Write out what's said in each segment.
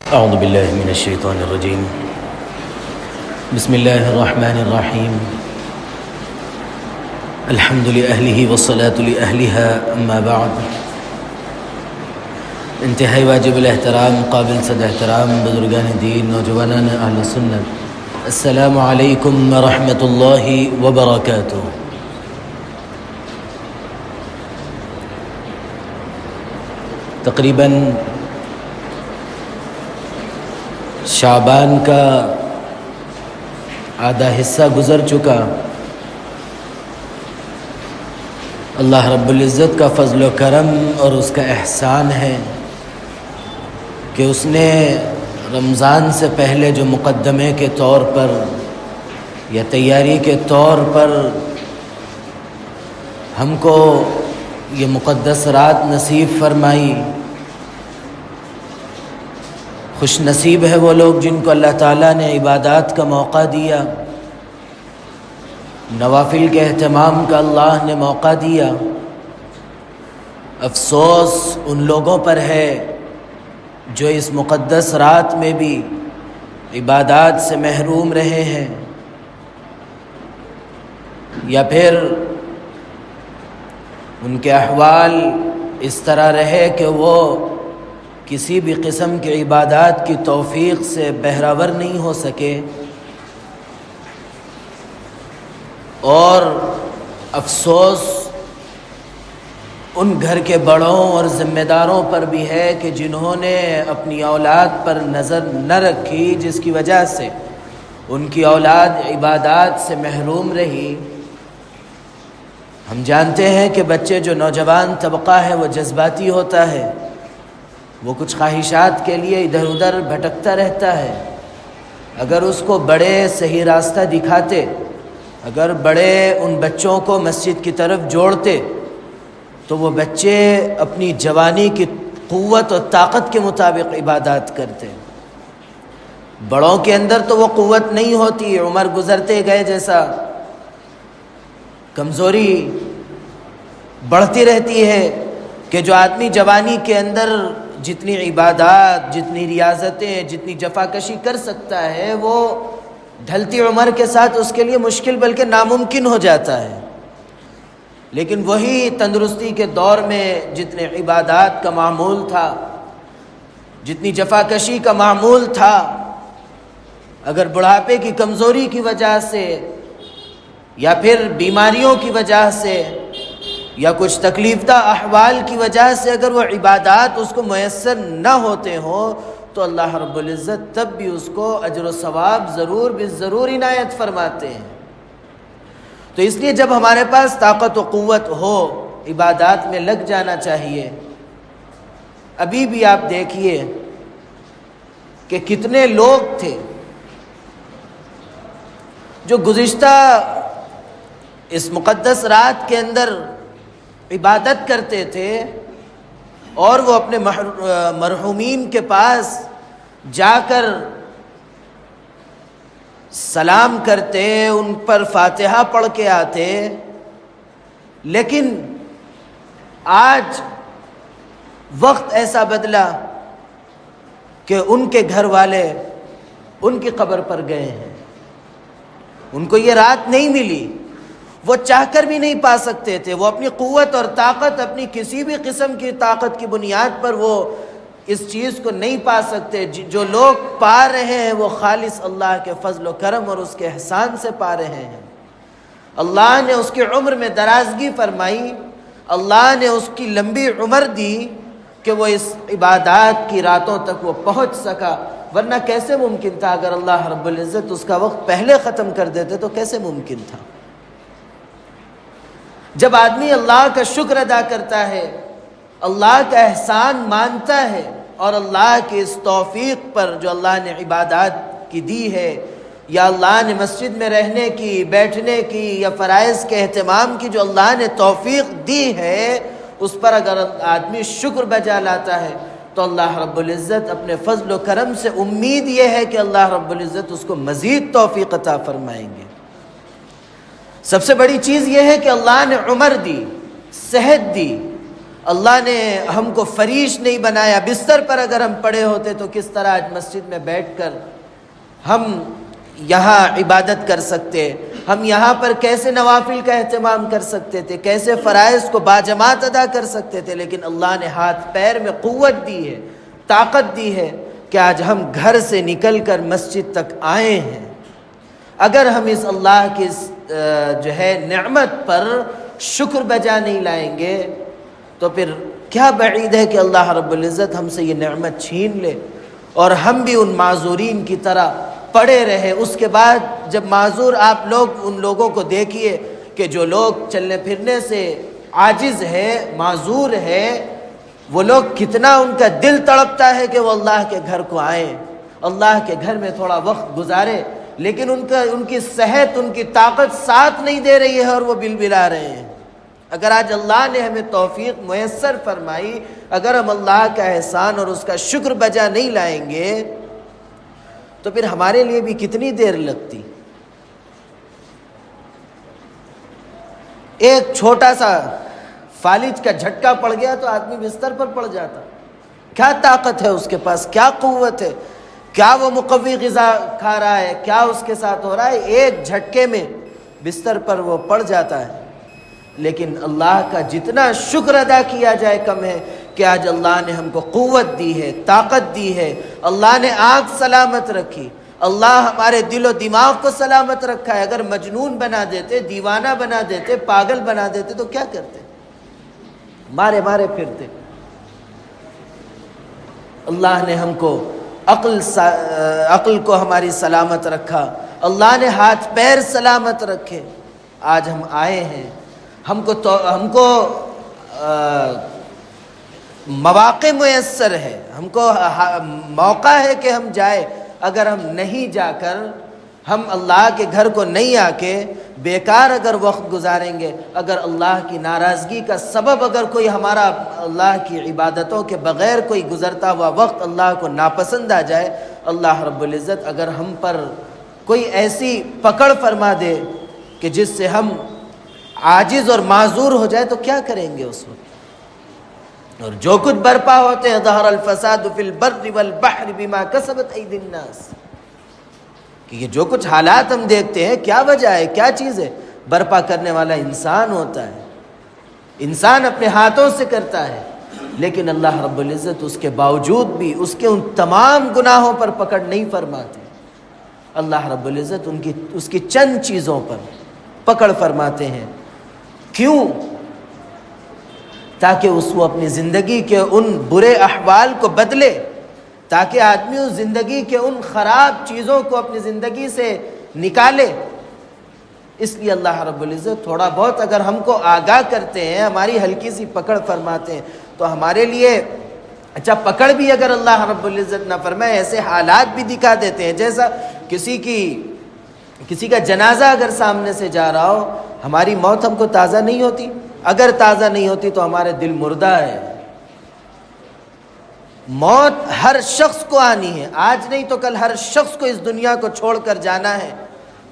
أعوذ بالله من الشيطان الرجيم. بسم الله الرحمن الرحيم. الحمد لأهله والصلاة لأهلها. أما بعد، انتہائی واجب الاحترام، قابل صد احترام بزرگان دین، نوجوانان اہل سنت، السلام علیکم ورحمۃ اللہ وبرکاتہ. تقریباً شعبان کا آدھا حصہ گزر چکا. اللہ رب العزت کا فضل و کرم اور اس کا احسان ہے کہ اس نے رمضان سے پہلے جو مقدمے کے طور پر یا تیاری کے طور پر ہم کو یہ مقدس رات نصیب فرمائی. خوش نصیب ہے وہ لوگ جن کو اللہ تعالیٰ نے عبادات کا موقع دیا، نوافل کے اہتمام کا اللہ نے موقع دیا. افسوس ان لوگوں پر ہے جو اس مقدس رات میں بھی عبادات سے محروم رہے ہیں، یا پھر ان کے احوال اس طرح رہے کہ وہ کسی بھی قسم کی عبادات کی توفیق سے بہرہور نہیں ہو سکے. اور افسوس ان گھر کے بڑوں اور ذمہ داروں پر بھی ہے کہ جنہوں نے اپنی اولاد پر نظر نہ رکھی، جس کی وجہ سے ان کی اولاد عبادات سے محروم رہی. ہم جانتے ہیں کہ بچے جو نوجوان طبقہ ہے وہ جذباتی ہوتا ہے، وہ کچھ خواہشات کے لیے ادھر ادھر بھٹکتا رہتا ہے. اگر اس کو بڑے صحیح راستہ دکھاتے، اگر بڑے ان بچوں کو مسجد کی طرف جوڑتے، تو وہ بچے اپنی جوانی کی قوت اور طاقت کے مطابق عبادات کرتے. بڑوں کے اندر تو وہ قوت نہیں ہوتی، عمر گزرتے گئے جیسا کمزوری بڑھتی رہتی ہے کہ جو آدمی جوانی کے اندر جتنی عبادات، جتنی ریاضتیں، جتنی جفاکشی کر سکتا ہے، وہ ڈھلتی عمر کے ساتھ اس کے لیے مشکل بلکہ ناممکن ہو جاتا ہے. لیکن وہی تندرستی کے دور میں جتنے عبادات کا معمول تھا، جتنی جفاکشی کا معمول تھا، اگر بڑھاپے کی کمزوری کی وجہ سے یا پھر بیماریوں کی وجہ سے یا کچھ تکلیف دہ احوال کی وجہ سے اگر وہ عبادات اس کو میسر نہ ہوتے ہوں، تو اللہ رب العزت تب بھی اس کو اجر و ثواب ضرور عنایت فرماتے ہیں. تو اس لیے جب ہمارے پاس طاقت و قوت ہو، عبادات میں لگ جانا چاہیے. ابھی بھی آپ دیکھیے کہ کتنے لوگ تھے جو گزشتہ اس مقدس رات کے اندر عبادت کرتے تھے، اور وہ اپنے مرحومین کے پاس جا کر سلام کرتے، ان پر فاتحہ پڑھ کے آتے. لیکن آج وقت ایسا بدلا کہ ان کے گھر والے ان کی قبر پر گئے ہیں، ان کو یہ رات نہیں ملی. وہ چاہ کر بھی نہیں پا سکتے تھے. وہ اپنی قوت اور طاقت، اپنی کسی بھی قسم کی طاقت کی بنیاد پر وہ اس چیز کو نہیں پا سکتے. جو لوگ پا رہے ہیں وہ خالص اللہ کے فضل و کرم اور اس کے احسان سے پا رہے ہیں. اللہ نے اس کی عمر میں درازگی فرمائی، اللہ نے اس کی لمبی عمر دی کہ وہ اس عبادات کی راتوں تک وہ پہنچ سکا. ورنہ کیسے ممکن تھا؟ اگر اللہ رب العزت اس کا وقت پہلے ختم کر دیتے تو کیسے ممکن تھا؟ جب آدمی اللہ کا شکر ادا کرتا ہے، اللہ کا احسان مانتا ہے، اور اللہ کی اس توفیق پر جو اللہ نے عبادات کی دی ہے، یا اللہ نے مسجد میں رہنے کی، بیٹھنے کی، یا فرائض کے اہتمام کی جو اللہ نے توفیق دی ہے، اس پر اگر آدمی شکر بجا لاتا ہے تو اللہ رب العزت اپنے فضل و کرم سے امید یہ ہے کہ اللہ رب العزت اس کو مزید توفیق عطا فرمائیں گے. سب سے بڑی چیز یہ ہے کہ اللہ نے عمر دی، صحت دی، اللہ نے ہم کو فریش نہیں بنایا، بستر پر اگر ہم پڑے ہوتے تو کس طرح آج مسجد میں بیٹھ کر ہم یہاں عبادت کر سکتے، ہم یہاں پر کیسے نوافل کا اہتمام کر سکتے تھے، کیسے فرائض کو باجماعت ادا کر سکتے تھے، لیکن اللہ نے ہاتھ پیر میں قوت دی ہے، طاقت دی ہے کہ آج ہم گھر سے نکل کر مسجد تک آئے ہیں۔ اگر ہم اس اللہ کی جو ہے نعمت پر شکر بجا نہیں لائیں گے تو پھر کیا بعید ہے کہ اللہ رب العزت ہم سے یہ نعمت چھین لے اور ہم بھی ان معذورین کی طرح پڑے رہے۔ اس کے بعد جب معذور آپ لوگ ان لوگوں کو دیکھیے کہ جو لوگ چلنے پھرنے سے عاجز ہے، معذور ہے، وہ لوگ کتنا ان کا دل تڑپتا ہے کہ وہ اللہ کے گھر کو آئیں، اللہ کے گھر میں تھوڑا وقت گزارے، لیکن ان کی صحت، ان کی طاقت ساتھ نہیں دے رہی ہے اور وہ بلبلا رہے ہیں۔ اگر آج اللہ نے ہمیں توفیق میسر فرمائی، اگر ہم اللہ کا احسان اور اس کا شکر بجا نہیں لائیں گے تو پھر ہمارے لیے بھی کتنی دیر لگتی۔ ایک چھوٹا سا فالج کا جھٹکا پڑ گیا تو آدمی بستر پر پڑ جاتا۔ کیا طاقت ہے اس کے پاس، کیا قوت ہے، کیا وہ مقوی غذا کھا رہا ہے، کیا اس کے ساتھ ہو رہا ہے، ایک جھٹکے میں بستر پر وہ پڑ جاتا ہے۔ لیکن اللہ کا جتنا شکر ادا کیا جائے کم ہے کہ آج اللہ نے ہم کو قوت دی ہے، طاقت دی ہے، اللہ نے آنکھ سلامت رکھی، اللہ ہمارے دل و دماغ کو سلامت رکھا ہے۔ اگر مجنون بنا دیتے، دیوانہ بنا دیتے، پاگل بنا دیتے تو کیا کرتے؟ مارے مارے پھرتے۔ اللہ نے ہم کو عقل کو ہماری سلامت رکھا، اللہ نے ہاتھ پیر سلامت رکھے، آج ہم آئے ہیں۔ ہم کو مواقع میسر ہے، ہم کو موقع ہے کہ ہم جائے۔ اگر ہم نہیں جا کر، ہم اللہ کے گھر کو نہیں آ کے بیکار اگر وقت گزاریں گے، اگر اللہ کی ناراضگی کا سبب اگر کوئی ہمارا اللہ کی عبادتوں کے بغیر کوئی گزرتا ہوا وقت اللہ کو ناپسند آ جائے، اللہ رب العزت اگر ہم پر کوئی ایسی پکڑ فرما دے کہ جس سے ہم عاجز اور معذور ہو جائے تو کیا کریں گے اس وقت؟ اور جو کچھ برپا ہوتے ہیں، ظہر الفساد فی البر والبحر بما کسبت ایدی الناس، کہ یہ جو کچھ حالات ہم دیکھتے ہیں کیا وجہ ہے، کیا چیز ہے؟ برپا کرنے والا انسان ہوتا ہے، انسان اپنے ہاتھوں سے کرتا ہے، لیکن اللہ رب العزت اس کے باوجود بھی اس کے ان تمام گناہوں پر پکڑ نہیں فرماتے۔ اللہ رب العزت اس کی چند چیزوں پر پکڑ فرماتے ہیں۔ کیوں؟ تاکہ اس کو اپنی زندگی کے ان برے احوال کو بدلے، تاکہ آدمی اس زندگی کے ان خراب چیزوں کو اپنی زندگی سے نکالے۔ اس لیے اللہ رب العزت تھوڑا بہت اگر ہم کو آگاہ کرتے ہیں، ہماری ہلکی سی پکڑ فرماتے ہیں تو ہمارے لیے اچھا پکڑ بھی اگر اللہ رب العزت نہ فرمائے، ایسے حالات بھی دکھا دیتے ہیں جیسا کسی کا جنازہ اگر سامنے سے جا رہا ہو، ہماری موت ہم کو تازہ نہیں ہوتی؟ اگر تازہ نہیں ہوتی تو ہمارے دل مردہ ہے۔ موت ہر شخص کو آنی ہے، آج نہیں تو کل ہر شخص کو اس دنیا کو چھوڑ کر جانا ہے۔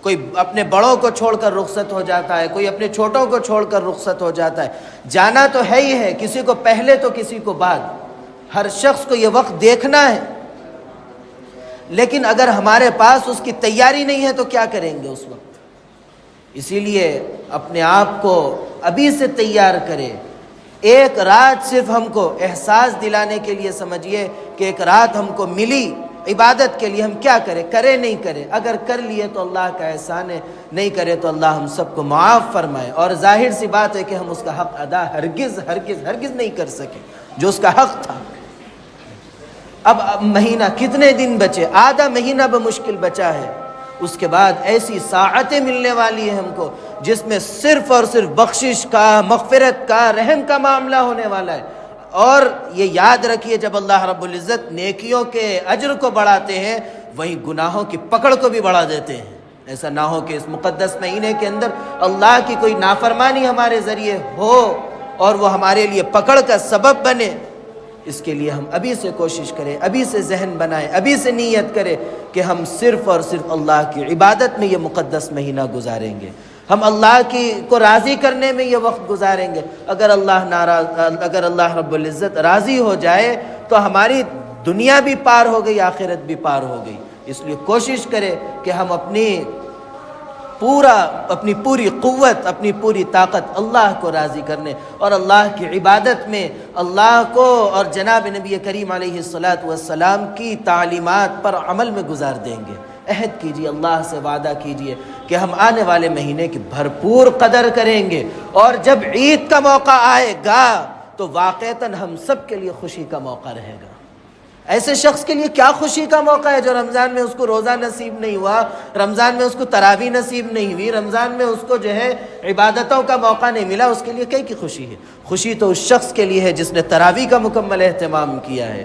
کوئی اپنے بڑوں کو چھوڑ کر رخصت ہو جاتا ہے، کوئی اپنے چھوٹوں کو چھوڑ کر رخصت ہو جاتا ہے۔ جانا تو ہے ہی ہے، کسی کو پہلے تو کسی کو بعد، ہر شخص کو یہ وقت دیکھنا ہے۔ لیکن اگر ہمارے پاس اس کی تیاری نہیں ہے تو کیا کریں گے اس وقت؟ اسی لیے اپنے آپ کو ابھی سے تیار کرے۔ ایک رات صرف ہم کو احساس دلانے کے لیے سمجھیے کہ ایک رات ہم کو ملی عبادت کے لیے، ہم کیا کریں؟ کرے نہیں کرے؟ اگر کر لیے تو اللہ کا احسان ہے، نہیں کرے تو اللہ ہم سب کو معاف فرمائے۔ اور ظاہر سی بات ہے کہ ہم اس کا حق ادا ہرگز ہرگز ہرگز نہیں کر سکے جو اس کا حق تھا۔ اب مہینہ کتنے دن بچے؟ آدھا مہینہ بمشکل بچا ہے۔ اس کے بعد ایسی ساعتیں ملنے والی ہیں ہم کو جس میں صرف اور صرف بخشش کا، مغفرت کا، رحم کا معاملہ ہونے والا ہے۔ اور یہ یاد رکھیے، جب اللہ رب العزت نیکیوں کے اجر کو بڑھاتے ہیں وہیں گناہوں کی پکڑ کو بھی بڑھا دیتے ہیں۔ ایسا نہ ہو کہ اس مقدس مہینے کے اندر اللہ کی کوئی نافرمانی ہمارے ذریعے ہو اور وہ ہمارے لیے پکڑ کا سبب بنے۔ اس کے لیے ہم ابھی سے کوشش کریں، ابھی سے ذہن بنائیں، ابھی سے نیت کریں کہ ہم صرف اور صرف اللہ کی عبادت میں یہ مقدس مہینہ گزاریں گے۔ ہم اللہ کو راضی کرنے میں یہ وقت گزاریں گے. اگر اللہ رب العزت راضی ہو جائے تو ہماری دنیا بھی پار ہو گئی، آخرت بھی پار ہو گئی. اس لیے کوشش کرے کہ ہم اپنی پوری قوت، اپنی پوری طاقت اللہ کو راضی کرنے اور اللہ کی عبادت میں اللہ کو اور جناب نبی کریم علیہ السلام کی تعلیمات پر عمل میں گزار دیں گے. عہد کیجیے، اللہ سے وعدہ کیجیے کہ ہم آنے والے مہینے کی بھرپور قدر کریں گے، اور جب عید کا موقع آئے گا تو واقعتاً ہم سب کے لیے خوشی کا موقع رہے گا. ایسے شخص کے لیے کیا خوشی کا موقع ہے جو رمضان میں اس کو روزہ نصیب نہیں ہوا، رمضان میں اس کو تراویح نصیب نہیں ہوئی، رمضان میں اس کو عبادتوں کا موقع نہیں ملا. اس کے لیے کی خوشی ہے؟ خوشی تو اس شخص کے لیے ہے جس نے تراویح کا مکمل اہتمام کیا ہے.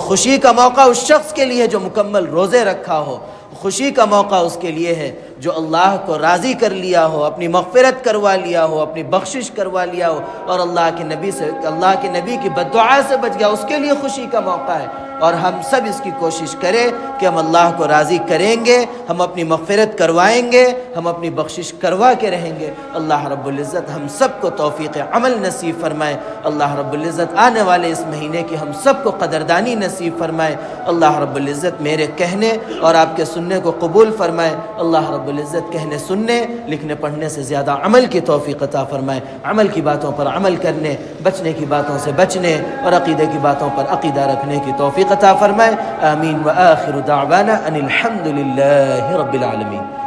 خوشی کا موقع اس شخص کے لیے ہے جو مکمل روزے رکھا ہو. خوشی کا موقع اس کے لیے ہے جو اللہ کو راضی کر لیا ہو، اپنی مغفرت کروا لیا ہو، اپنی بخشش کروا لیا ہو، اور اللہ کے نبی کی بددعا سے بچ گیا. اس کے لیے خوشی کا موقع ہے. اور ہم سب اس کی کوشش کریں کہ ہم اللہ کو راضی کریں گے، ہم اپنی مغفرت کروائیں گے، ہم اپنی بخشش کروا کے رہیں گے. اللہ رب العزت ہم سب کو توفیق عمل نصیب فرمائے. اللہ رب العزت آنے والے اس مہینے کی ہم سب کو قدردانی نصیب فرمائے. اللہ رب العزت میرے کہنے اور آپ کے سننے کو قبول فرمائے. اللہ رب العزت کہنے، سننے، لکھنے پڑھنے سے زیادہ عمل کی توفیق عطا فرمائے. عمل کی باتوں پر عمل کرنے، بچنے کی باتوں سے بچنے اور عقیدے کی باتوں پر عقیدہ رکھنے کی توفیق عطا فرمائے. آمین. وآخر دعوانا ان الحمد للہ رب العالمین.